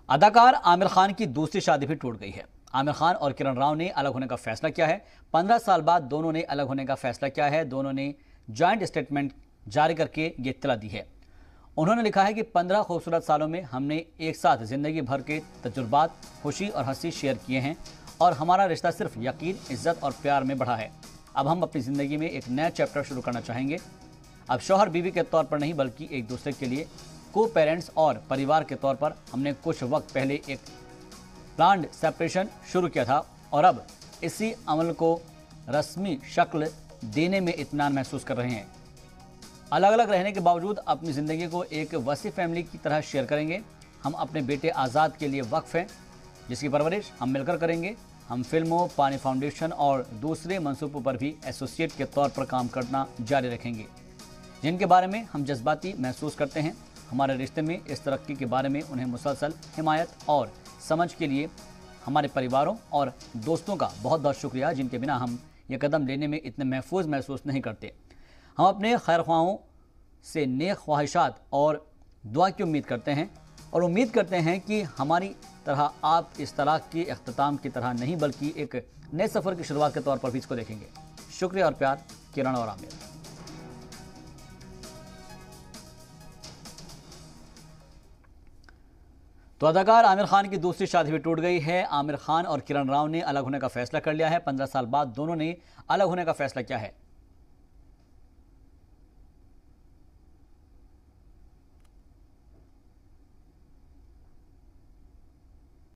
अदाकार आमिर खान की दूसरी शादी भी टूट गई है। आमिर खान और किरण राव ने अलग होने का फैसला किया है। 15 साल बाद दोनों ने अलग होने का फैसला किया है। दोनों ने जॉइंट स्टेटमेंट जारी करके ये इत्तला दी है। उन्होंने लिखा है कि 15 खूबसूरत सालों में हमने एक साथ जिंदगी भर के तजुर्बात, खुशी और हंसी शेयर किए हैं और हमारा रिश्ता सिर्फ यकीन, इज्जत और प्यार में बढ़ा है। अब हम अपनी ज़िंदगी में एक नया चैप्टर शुरू करना चाहेंगे। अब शौहर बीवी के तौर पर नहीं बल्कि एक दूसरे के लिए को पेरेंट्स और परिवार के तौर पर हमने कुछ वक्त पहले एक प्लान्ड सेपरेशन शुरू किया था और अब इसी अमल को रस्मी शक्ल देने में इत्मीनान महसूस कर रहे हैं। अलग अलग रहने के बावजूद अपनी ज़िंदगी को एक वसी फैमिली की तरह शेयर करेंगे। हम अपने बेटे आज़ाद के लिए वक्फ हैं, जिसकी परवरिश हम मिलकर करेंगे। हम फिल्मों, पानी फाउंडेशन और दूसरे मंसूबों पर भी एसोसिएट के तौर पर काम करना जारी रखेंगे, जिनके बारे में हम जज्बाती महसूस करते हैं। हमारे रिश्ते में इस तरक्की के बारे में उन्हें मुसलसल हिमायत और समझ के लिए हमारे परिवारों और दोस्तों का बहुत बहुत शुक्रिया, जिनके बिना हम ये कदम लेने में इतने महफूज महसूस नहीं करते। हम अपने खैर ख्वाहों से नेक ख्वाहिशात और दुआ की उम्मीद करते हैं और उम्मीद करते हैं कि हमारी तरह आप इस तरह के अख्ताम की तरह नहीं बल्कि एक नए सफ़र की शुरुआत के तौर पर भी इसको देखेंगे। शुक्रिया और प्यार, किरण और आमिर। तो अदाकार आमिर खान की दूसरी शादी भी टूट गई है। आमिर खान और किरण राव ने अलग होने का फैसला कर लिया है। 15 साल बाद दोनों ने अलग होने का फैसला किया है।